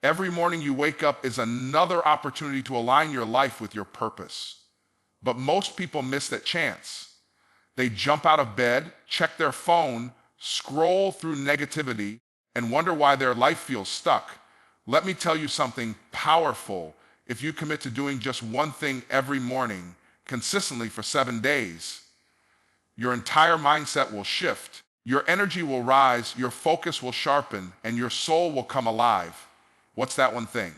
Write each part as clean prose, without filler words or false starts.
Every morning you wake up is another opportunity to align your life with your purpose. But most people miss that chance. They jump out of bed, check their phone, scroll through negativity, and wonder why their life feels stuck. Let me tell you something powerful. If you commit to doing just one thing every morning, consistently for 7 days, your entire mindset will shift. Your energy will rise, your focus will sharpen, and your soul will come alive. What's that one thing?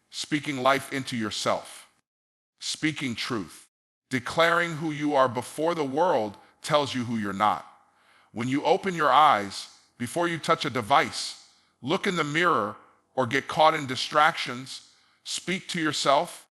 Speaking life into yourself. Speaking truth. Declaring who you are before the world tells you who you're not. When you open your eyes, before you touch a device, look in the mirror or get caught in distractions, speak to yourself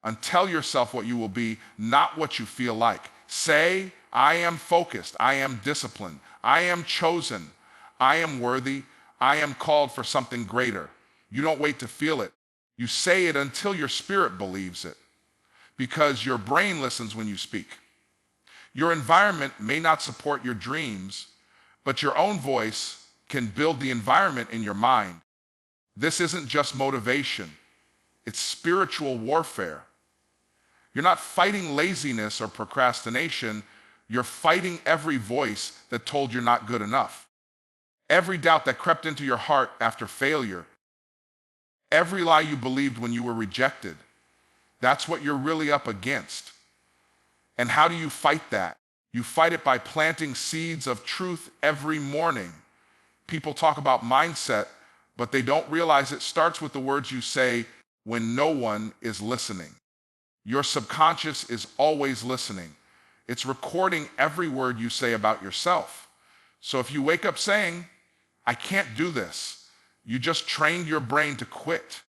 and tell yourself what you will be, not what you feel like. Say, I am focused, I am disciplined, I am chosen, I am worthy, I am called for something greater. You don't wait to feel it. You say it until your spirit believes it, because your brain listens when you speak. Your environment may not support your dreams, but your own voice can build the environment in your mind. This isn't just motivation, it's spiritual warfare. You're not fighting laziness or procrastination, you're fighting every voice that told you're not good enough. Every doubt that crept into your heart after failure, every lie you believed when you were rejected. That's what you're really up against. And how do you fight that? You fight it by planting seeds of truth every morning. People talk about mindset, but they don't realize it starts with the words you say when no one is listening. Your subconscious is always listening. It's recording every word you say about yourself. So if you wake up saying, I can't do this, you just trained your brain to quit.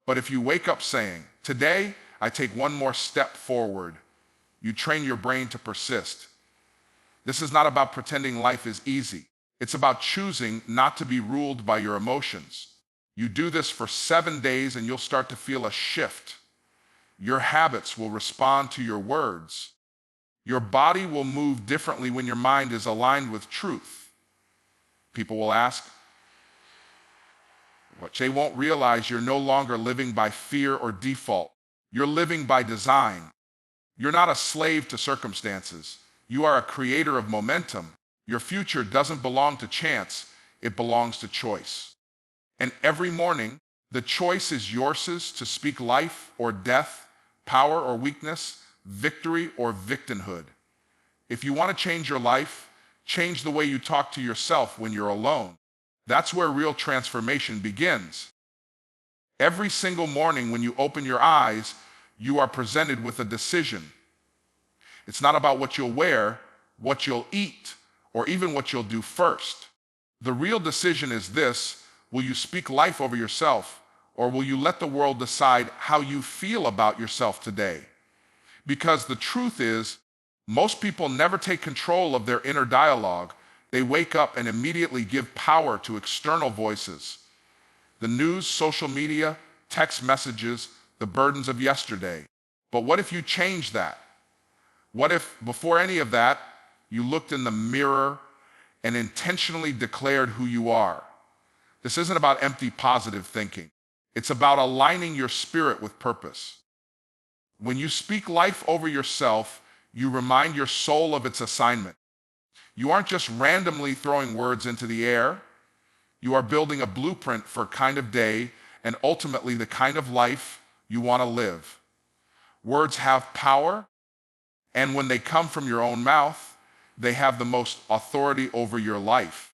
But if you wake up saying, today, I take one more step forward, you train your brain to persist. This is not about pretending life is easy. It's about choosing not to be ruled by your emotions. You do this for 7 days and you'll start to feel a shift. Your habits will respond to your words. Your body will move differently when your mind is aligned with truth. People will ask, what they won't realize, you're no longer living by fear or default. You're living by design. You're not a slave to circumstances. You are a creator of momentum. Your future doesn't belong to chance, it belongs to choice. And every morning, the choice is yours to speak life or death, power or weakness, victory or victimhood. If you want to change your life, change the way you talk to yourself when you're alone. That's where real transformation begins. Every single morning when you open your eyes, you are presented with a decision. It's not about what you'll wear, what you'll eat, or even what you'll do first. The real decision is this: will you speak life over yourself, or will you let the world decide how you feel about yourself today? Because the truth is, most people never take control of their inner dialogue. They wake up and immediately give power to external voices. The news, social media, text messages, the burdens of yesterday. But what if you change that? What if, before any of that, you looked in the mirror and intentionally declared who you are? This isn't about empty positive thinking. It's about aligning your spirit with purpose. When you speak life over yourself, you remind your soul of its assignment. You aren't just randomly throwing words into the air. You are building a blueprint for a kind of day and ultimately the kind of life you want to live. Words have power, and when they come from your own mouth, they have the most authority over your life.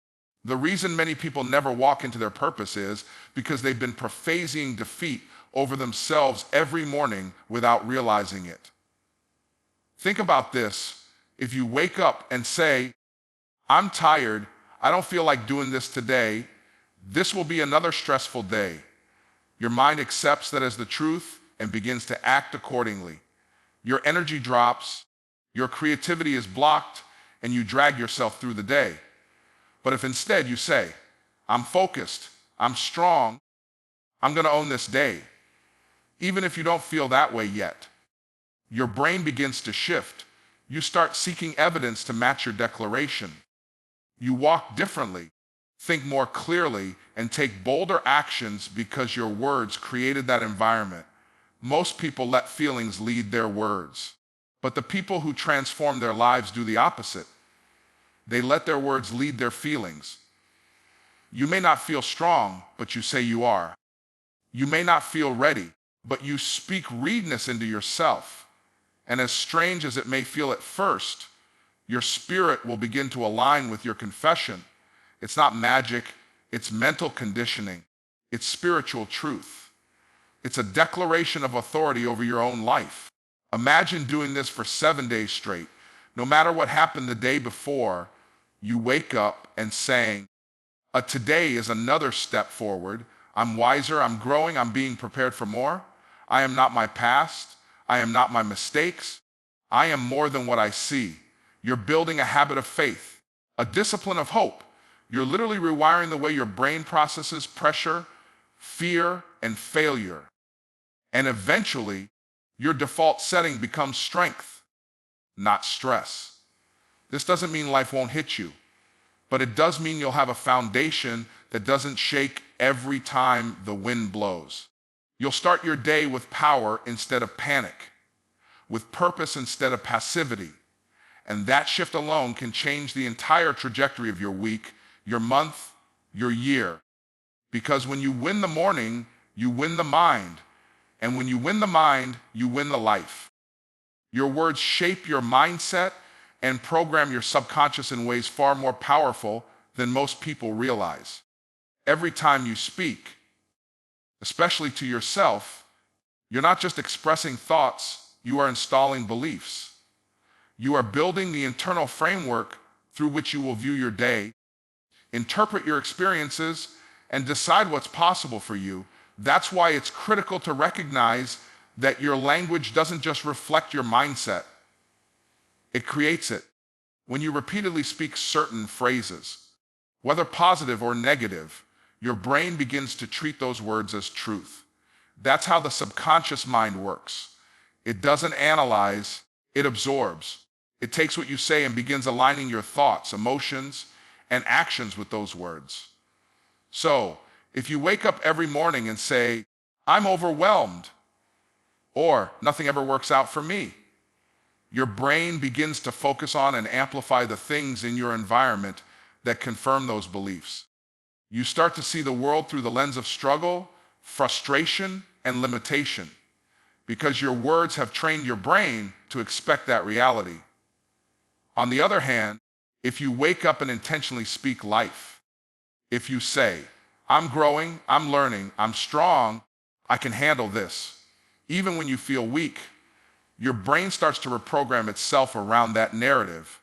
The reason many people never walk into their purpose is because they've been prophesing defeat over themselves every morning without realizing it. Think about this. If you wake up and say, I'm tired, I don't feel like doing this today, this will be another stressful day. Your mind accepts that as the truth and begins to act accordingly. Your energy drops, your creativity is blocked, and you drag yourself through the day. But if instead you say, I'm focused, I'm strong, I'm going to own this day, even if you don't feel that way yet, your brain begins to shift. You start seeking evidence to match your declaration. You walk differently. think more clearly, and take bolder actions because your words created that environment. Most people let feelings lead their words. But the people who transform their lives do the opposite. They let their words lead their feelings. You may not feel strong, but you say you are. You may not feel ready, but you speak readiness into yourself. And as strange as it may feel at first, your spirit will begin to align with your confession. It's not magic, it's mental conditioning. It's spiritual truth. It's a declaration of authority over your own life. Imagine doing this for 7 days straight. No matter what happened the day before, you wake up and saying, today is another step forward. I'm wiser, I'm growing, I'm being prepared for more. I am not my past. I am not my mistakes. I am more than what I see. You're building a habit of faith, a discipline of hope. You're literally rewiring the way your brain processes pressure, fear, and failure. And eventually, your default setting becomes strength, not stress. This doesn't mean life won't hit you, but it does mean you'll have a foundation that doesn't shake every time the wind blows. You'll start your day with power instead of panic, with purpose instead of passivity. And that shift alone can change the entire trajectory of your week, your month, your year. Because when you win the morning, you win the mind. And when you win the mind, you win the life. Your words shape your mindset and program your subconscious in ways far more powerful than most people realize. Every time you speak, especially to yourself, you're not just expressing thoughts, you are installing beliefs. You are building the internal framework through which you will view your day, interpret your experiences, and decide what's possible for you. That's why it's critical to recognize that your language doesn't just reflect your mindset. It creates it. When you repeatedly speak certain phrases, whether positive or negative, your brain begins to treat those words as truth. That's how the subconscious mind works. It doesn't analyze, it absorbs. It takes what you say and begins aligning your thoughts, emotions, and actions with those words. So, if you wake up every morning and say, I'm overwhelmed, or nothing ever works out for me, your brain begins to focus on and amplify the things in your environment that confirm those beliefs. You start to see the world through the lens of struggle, frustration, and limitation, because your words have trained your brain to expect that reality. On the other hand, if you wake up and intentionally speak life, if you say, I'm growing, I'm learning, I'm strong, I can handle this, even when you feel weak, your brain starts to reprogram itself around that narrative.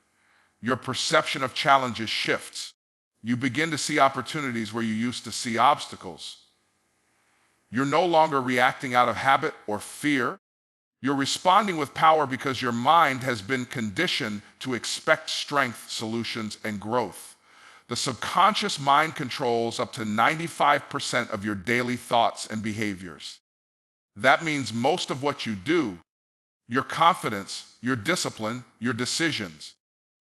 Your perception of challenges shifts. You begin to see opportunities where you used to see obstacles. You're no longer reacting out of habit or fear. You're responding with power because your mind has been conditioned to expect strength, solutions, and growth. The subconscious mind controls up to 95% of your daily thoughts and behaviors. That means most of what you do, your confidence, your discipline, your decisions,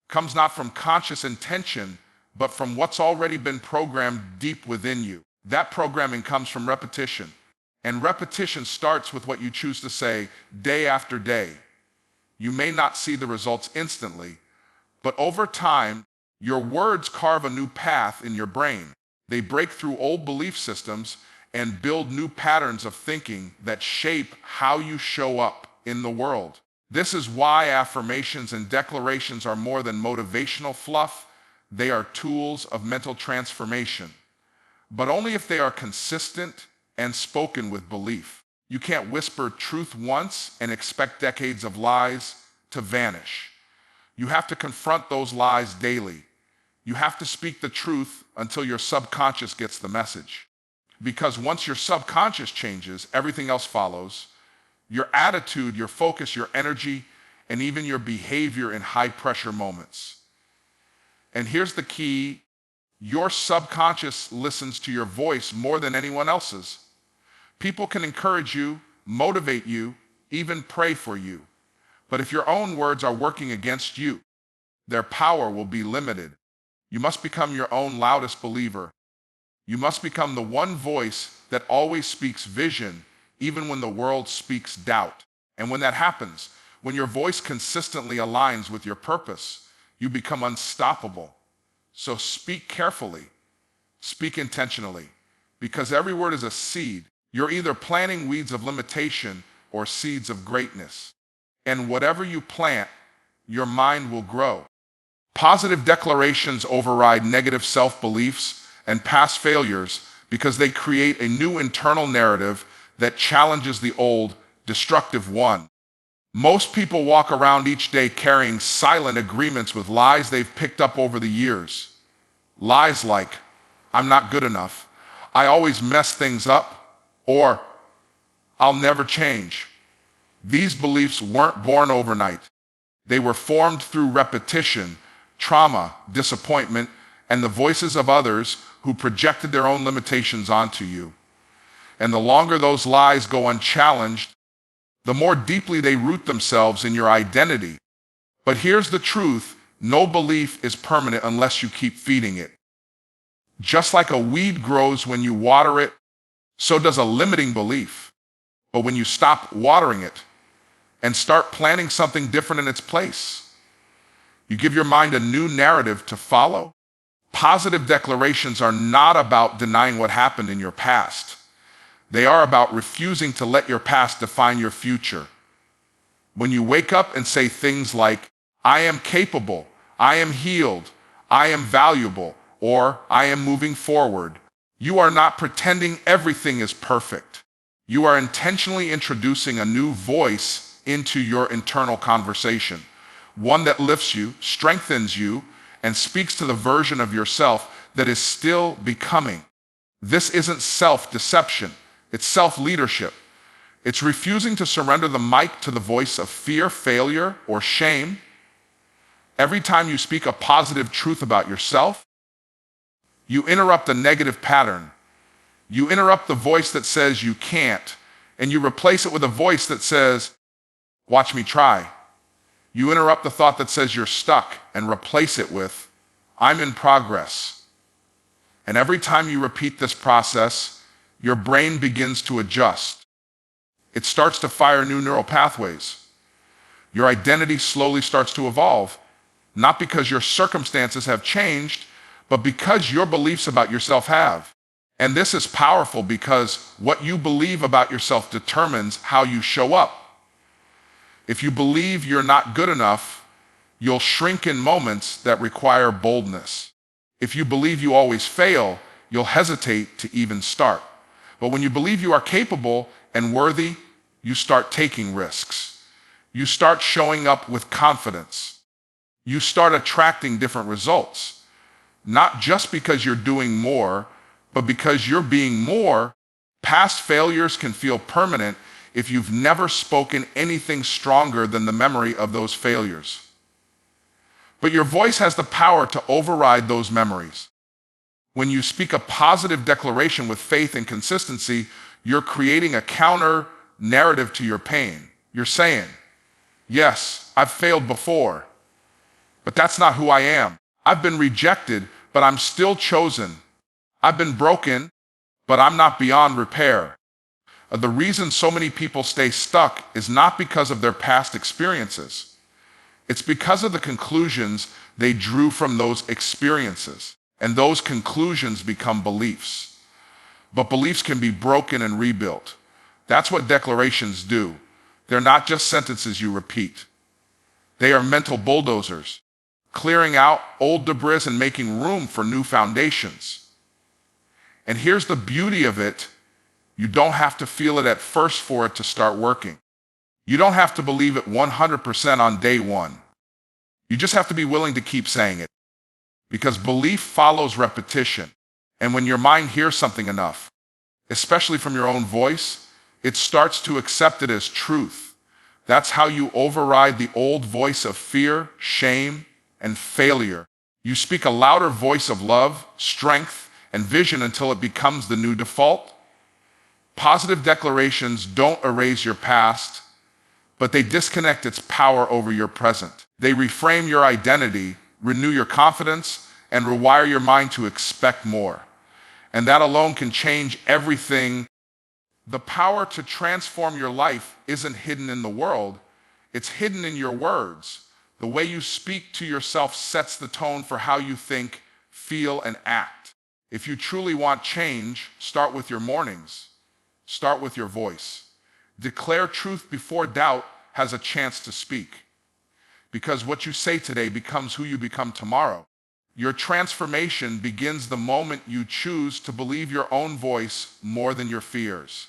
comes not from conscious intention, but from what's already been programmed deep within you. That programming comes from repetition. And repetition starts with what you choose to say day after day. You may not see the results instantly, but over time, your words carve a new path in your brain. They break through old belief systems and build new patterns of thinking that shape how you show up in the world. This is why affirmations and declarations are more than motivational fluff. They are tools of mental transformation, but only if they are consistent and spoken with belief. You can't whisper truth once and expect decades of lies to vanish. You have to confront those lies daily. You have to speak the truth until your subconscious gets the message. Because once your subconscious changes, everything else follows. Your attitude, your focus, your energy, and even your behavior in high-pressure moments. And here's the key. Your subconscious listens to your voice more than anyone else's. People can encourage you, motivate you, even pray for you. But if your own words are working against you, their power will be limited. You must become your own loudest believer. You must become the one voice that always speaks vision, even when the world speaks doubt. And when that happens, when your voice consistently aligns with your purpose, you become unstoppable. So speak carefully, speak intentionally, because every word is a seed. You're either planting weeds of limitation or seeds of greatness. And whatever you plant, your mind will grow. Positive declarations override negative self-beliefs and past failures because they create a new internal narrative that challenges the old, destructive one. Most people walk around each day carrying silent agreements with lies they've picked up over the years. Lies like, I'm not good enough, I always mess things up, or I'll never change. These beliefs weren't born overnight. They were formed through repetition, trauma, disappointment, and the voices of others who projected their own limitations onto you. And the longer those lies go unchallenged, the more deeply they root themselves in your identity. But here's the truth, no belief is permanent unless you keep feeding it. Just like a weed grows when you water it, so does a limiting belief. But when you stop watering it and start planting something different in its place, you give your mind a new narrative to follow. Positive declarations are not about denying what happened in your past. They are about refusing to let your past define your future. When you wake up and say things like, I am capable, I am healed, I am valuable, or I am moving forward, you are not pretending everything is perfect. You are intentionally introducing a new voice into your internal conversation, one that lifts you, strengthens you, and speaks to the version of yourself that is still becoming. This isn't self-deception, it's self-leadership. It's refusing to surrender the mic to the voice of fear, failure, or shame. Every time you speak a positive truth about yourself, you interrupt a negative pattern. You interrupt the voice that says you can't, and you replace it with a voice that says, watch me try. You interrupt the thought that says you're stuck and replace it with, I'm in progress. And every time you repeat this process, your brain begins to adjust. It starts to fire new neural pathways. Your identity slowly starts to evolve, not because your circumstances have changed, but because your beliefs about yourself have. And this is powerful because what you believe about yourself determines how you show up. If you believe you're not good enough, you'll shrink in moments that require boldness. If you believe you always fail, you'll hesitate to even start. But when you believe you are capable and worthy, you start taking risks. You start showing up with confidence. You start attracting different results. Not just because you're doing more, but because you're being more. Past failures can feel permanent if you've never spoken anything stronger than the memory of those failures. But your voice has the power to override those memories. When you speak a positive declaration with faith and consistency, you're creating a counter narrative to your pain. You're saying, yes, I've failed before, but that's not who I am. I've been rejected, but I'm still chosen. I've been broken, but I'm not beyond repair. The reason so many people stay stuck is not because of their past experiences. It's because of the conclusions they drew from those experiences. And those conclusions become beliefs. But beliefs can be broken and rebuilt. That's what declarations do. They're not just sentences you repeat. They are mental bulldozers, clearing out old debris and making room for new foundations. And here's the beauty of it. You don't have to feel it at first for it to start working. You don't have to believe it 100% on day one. You just have to be willing to keep saying it. Because belief follows repetition. And when your mind hears something enough, especially from your own voice, it starts to accept it as truth. That's how you override the old voice of fear, shame, and failure. You speak a louder voice of love, strength, and vision until it becomes the new default. Positive declarations don't erase your past, but they disconnect its power over your present. They reframe your identity, renew your confidence, and rewire your mind to expect more. And that alone can change everything. The power to transform your life isn't hidden in the world, it's hidden in your words. The way you speak to yourself sets the tone for how you think, feel, and act. If you truly want change, start with your mornings. Start with your voice. Declare truth before doubt has a chance to speak. Because what you say today becomes who you become tomorrow. Your transformation begins the moment you choose to believe your own voice more than your fears.